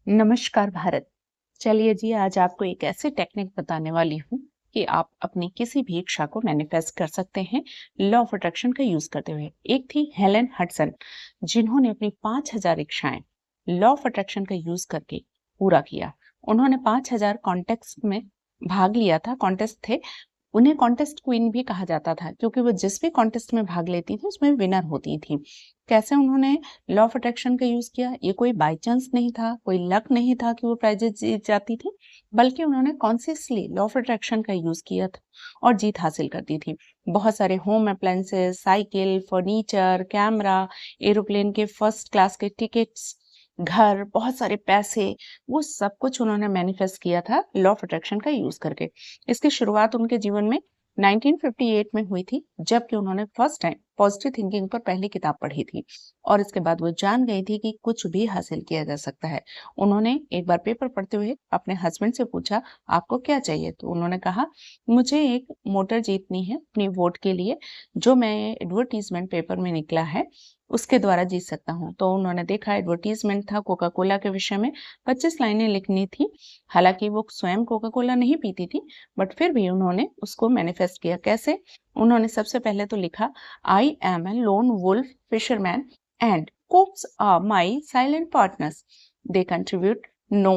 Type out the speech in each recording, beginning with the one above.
नमस्कार भारत। चलिए जी, आज आपको एक ऐसी टेक्निक बताने वाली हूँ कि आप अपनी किसी भी इच्छा को मैनिफेस्ट कर सकते हैं लॉ ऑफ अट्रैक्शन का यूज करते हुए। एक थी हेलेन हडसन, जिन्होंने अपनी 5000 इच्छाएं लॉ ऑफ अट्रैक्शन का यूज करके पूरा किया। उन्होंने 5000 कॉन्टेस्ट में भाग लिया था, कॉन्टेस्ट थे। उन्हें कॉन्टेस्ट क्वीन भी कहा जाता था क्योंकि वो जिस भी कॉन्टेस्ट में भाग लेती थी उसमें विनर होती थी। कैसे उन्होंने लॉ ऑफ अट्रैक्शन का यूज किया? ये कोई बाय चांस नहीं था, कोई लक नहीं था कि वो प्राइजेस जीत जाती थी, बल्कि उन्होंने कॉन्शियसली लॉ ऑफ अट्रैक्शन का यूज किया था और जीत हासिल करती थी। बहुत सारे home appliances, cycle, furniture, camera, aeroplane के फर्स्ट क्लास के टिकट्स, घर, बहुत सारे पैसे, वो सब कुछ उन्होंने मैनिफेस्ट किया था लॉ ऑफ अट्रैक्शन का यूज करके। इसकी शुरुआत उनके जीवन में 1958 में हुई थी, जबकि उन्होंने फर्स्ट टाइम पॉजिटिव थिंकिंग पर पहली किताब पढ़ी थी और इसके बाद वो जान गई थी कि कुछ भी हासिल किया जा सकता है। उन्होंने एक बार पेपर पढ़ते हुए अपने हस्बैंड से पूछा, आपको क्या चाहिए? तो उन्होंने कहा, मुझे एक मोटर जीतनी है अपनी वोट के लिए, जो मैं एडवर्टीजमेंट पेपर में निकला है उसके द्वारा जीत सकता हूँ। तो उन्होंने देखा एडवर्टीजमेंट था कोका कोला के विषय में, 25 लाइनें लिखनी थी। हालांकि वो स्वयं कोका कोला नहीं पीती थी, बट फिर भी उन्होंने उसको मैनिफेस्ट किया। कैसे? उन्होंने सबसे पहले तो लिखा, I am a lone wolf fisherman and cooks are my silent partners. They contribute no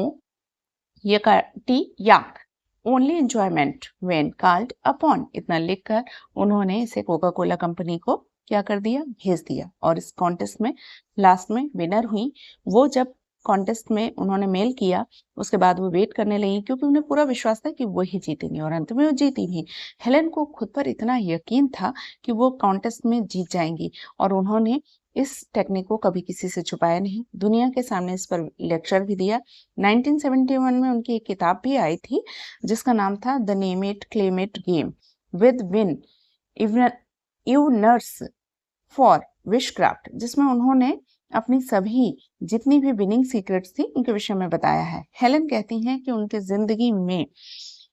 yakati yak. Only enjoyment when called upon. इतना लिखकर उन्होंने इसे कोका कोला कंपनी को क्या कर दिया? भेज दिया। और इस कॉन्टेस्ट में लास्ट में विनर हुई। वो जब कॉन्टेस्ट में उन्होंने मेल किया, उसके बाद वो वेट करने लगी क्योंकि उन्हें पूरा विश्वास था कि वो ही जीतेंगी और अंत में वो जीती भी। हेलेन को खुद पर इतना यकीन था कि वो कॉन्टेस्ट में जीत जाएंगी और उन्होंने इस टेक्निक को कभी किसी से छुपाया नहीं, दुनिया के सामने इस पर लेक्चर भी दिया। 1971 में उनकी एक किताब भी आई थी जिसका नाम था the name it claim it game with win इवनर्स फॉर विशक्राफ्ट, जिसमें उन्होंने अपनी सभी जितनी भी विनिंग सीक्रेट्स थी उनके विषय में बताया है। हेलेन कहती हैं कि उनके जिंदगी में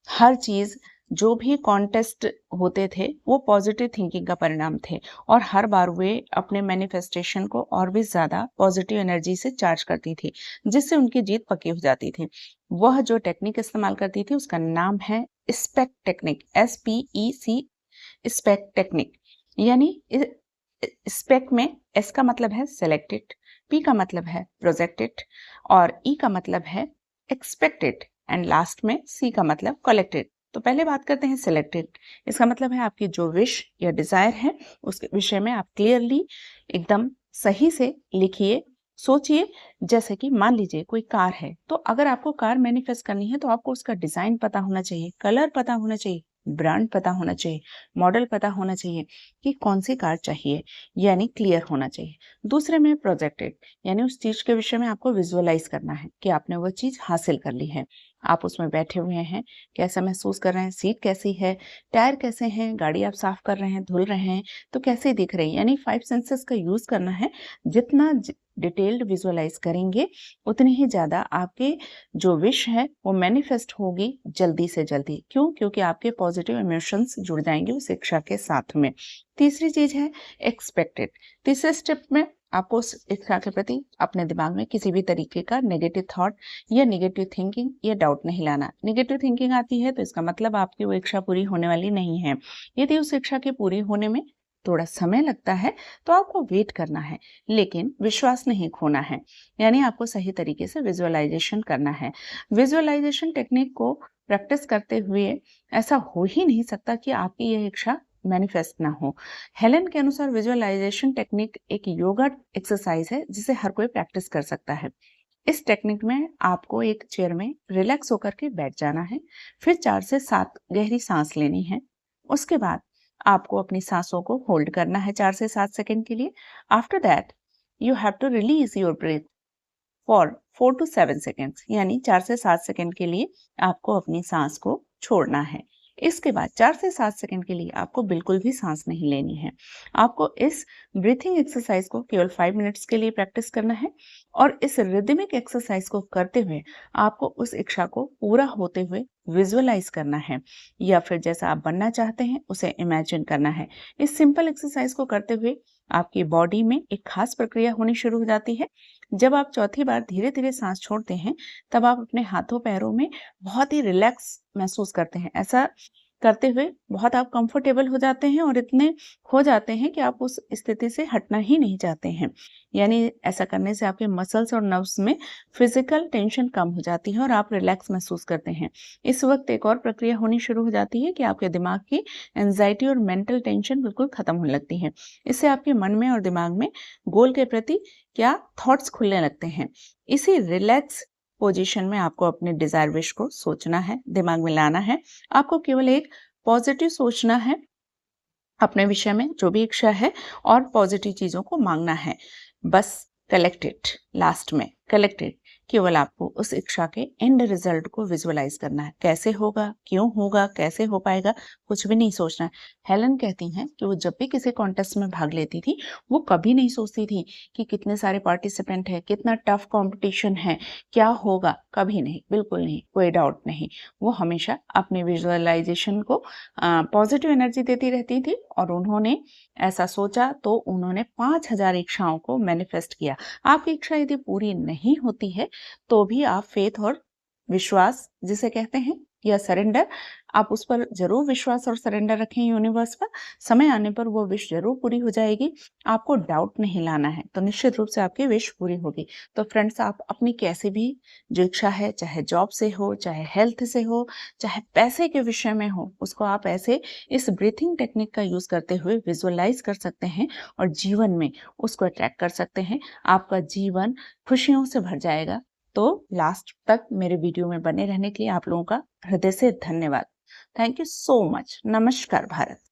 हर चीज, जो भी कॉन्टेस्ट होते थे, वो पॉजिटिव थिंकिंग का परिणाम थे और हर बार वे अपने मैनिफेस्टेशन को और भी ज्यादा पॉजिटिव एनर्जी से चार्ज करती थी, जिससे उनकी जीत पक्की हो जाती थी। वह जो टेक्निक इस्तेमाल करती थी उसका नाम है spec technique, SPEC, spec technique. यानी स्पेक में एस का मतलब है सेलेक्टेड, पी का मतलब है प्रोजेक्टेड और ई का मतलब है एक्सपेक्टेड एंड लास्ट में सी का मतलब कलेक्टेड। तो पहले बात करते हैं सिलेक्टेड। इसका मतलब है आपकी जो विश या डिजायर है उसके विषय में आप क्लियरली एकदम सही से लिखिए, सोचिए। जैसे कि मान लीजिए कोई कार है, तो अगर आपको कार मैनिफेस्ट करनी है तो आपको उसका डिजाइन पता होना चाहिए, कलर पता होना चाहिए, ब्रांड पता होना चाहिए, मॉडल पता होना चाहिए कि कौन सी कार चाहिए, यानी क्लियर होना चाहिए। दूसरे में प्रोजेक्टेड, यानी उस चीज के विषय में आपको विजुअलाइज करना है कि आपने वो चीज हासिल कर ली है, आप उसमें बैठे हुए हैं, कैसा महसूस कर रहे हैं, सीट कैसी है, टायर कैसे हैं, गाड़ी आप साफ कर रहे हैं, धुल रहे हैं तो कैसे दिख रही है। यानी 5 सेंसेस का यूज करना है। जितना डिटेल्ड विजुअलाइज करेंगे उतनी ही ज्यादा आपके जो विश है वो मैनिफेस्ट होगी जल्दी से जल्दी। क्यों? क्योंकि आपके पॉजिटिव इमोशंस जुड़ जाएंगे उस इच्छा के साथ में। तीसरी चीज है एक्सपेक्टेड। तीसरे स्टेप में आपको उस इच्छा के प्रति अपने दिमाग में किसी भी तरीके का नेगेटिव थॉट या नेगेटिव थिंकिंग या डाउट नहीं लाना। नेगेटिव थिंकिंग आती है तो इसका मतलब आपकी वो इच्छा पूरी होने वाली नहीं है। यदि उस इच्छा के पूरी होने में थोड़ा समय लगता है तो आपको वेट करना है, लेकिन विश्वास नहीं खोना है। यानी आपको सही तरीके से विजुअलाइजेशन करना है। विजुअलाइजेशन टेक्निक को प्रैक्टिस करते हुए ऐसा हो ही नहीं सकता कि आपकी यह इच्छा मैनिफेस्ट ना हो। हेलेन के अनुसार विजुअलाइजेशन टेक्निक एक योगा एक्सरसाइज है जिसे हर कोई प्रैक्टिस कर सकता है। इस टेक्निक में आपको एक चेयर में रिलैक्स होकर के बैठ जाना है, फिर 4 से 7 गहरी सांस लेनी है। उसके बाद आपको अपनी सांसों को होल्ड करना है 4 से 7 सेकंड के लिए। After that you have to release your breath for 4 to 7 seconds, यानी 4 से 7 सेकेंड के लिए आपको अपनी सांस को छोड़ना है। इसके बाद 4 से 7 सेकेंड के लिए आपको बिल्कुल भी सांस नहीं लेनी है। आपको इस ब्रीथिंग एक्सरसाइज को केवल 5 मिनट्स के लिए प्रैक्टिस करना है और इस रिदमिक एक्सरसाइज को करते हुए आपको उस इच्छा को पूरा होते हुए विजुअलाइज करना है, या फिर जैसा आप बनना चाहते हैं उसे इमेजिन करना है। इस सिंपल एक्सरसाइज को करते हुए आपकी बॉडी में एक खास प्रक्रिया होनी शुरू हो जाती है जब आप चौथी बार धीरे-धीरे सांस छोड़ते हैं, तब आप अपने हाथों पैरों में बहुत ही रिलैक्स महसूस करते हैं। ऐसा करते हुए बहुत आप कंफर्टेबल हो जाते हैं और इतने हो जाते हैं कि आप उस स्थिति से हटना ही नहीं चाहते हैं। यानी ऐसा करने से आपके मसल्स और नर्व्स में फिजिकल टेंशन कम हो जाती है और आप रिलैक्स महसूस करते हैं। इस वक्त एक और प्रक्रिया होनी शुरू हो जाती है कि आपके दिमाग की एंजाइटी और मेंटल टेंशन बिल्कुल खत्म होने लगती है। इससे आपके मन में और दिमाग में गोल के प्रति क्या थॉट्स खुलने लगते हैं। इसी रिलैक्स पोजीशन में आपको अपने डिजायर विश को सोचना है, दिमाग में लाना है। आपको केवल एक पॉजिटिव सोचना है अपने विषय में, जो भी इच्छा है, और पॉजिटिव चीजों को मांगना है। बस कलेक्टेड, लास्ट में कलेक्टेड, केवल आपको उस इच्छा के एंड रिजल्ट को विजुअलाइज करना है। कैसे होगा, क्यों होगा, कैसे हो पाएगा, कुछ भी नहीं सोचना है। हेलन कहती हैं कि वो जब भी किसी कॉन्टेस्ट में भाग लेती थी, वो कभी नहीं सोचती थी कि कितने सारे पार्टिसिपेंट हैं, कितना टफ कंपटीशन है, क्या होगा, कभी नहीं, बिल्कुल नहीं, कोई डाउट नहीं। वो हमेशा अपने विजुअलाइजेशन को पॉजिटिव एनर्जी देती रहती थी और उन्होंने ऐसा सोचा तो उन्होंने 5000 इच्छाओं को मैनिफेस्ट किया। आपकी इच्छा यदि पूरी नहीं होती है तो भी आप फेथ और विश्वास जिसे कहते हैं या सरेंडर, आप उस पर जरूर विश्वास और सरेंडर रखें यूनिवर्स पर। समय आने पर वो विश जरूर पूरी हो जाएगी। आपको डाउट नहीं लाना है, तो निश्चित रूप से आपकी विश पूरी होगी। तो फ्रेंड्स, आप अपनी कैसे भी जो इच्छा है, चाहे जॉब से हो, चाहे हेल्थ से हो, चाहे पैसे के विषय में हो, उसको आप ऐसे इस ब्रीथिंग टेक्निक का यूज करते हुए विजुअलाइज कर सकते हैं और जीवन में उसको अट्रैक्ट कर सकते हैं। आपका जीवन खुशियों से भर जाएगा। तो लास्ट तक मेरे वीडियो में बने रहने के लिए आप लोगों का हृदय से धन्यवाद। Thank you so much. नमस्कार भारत।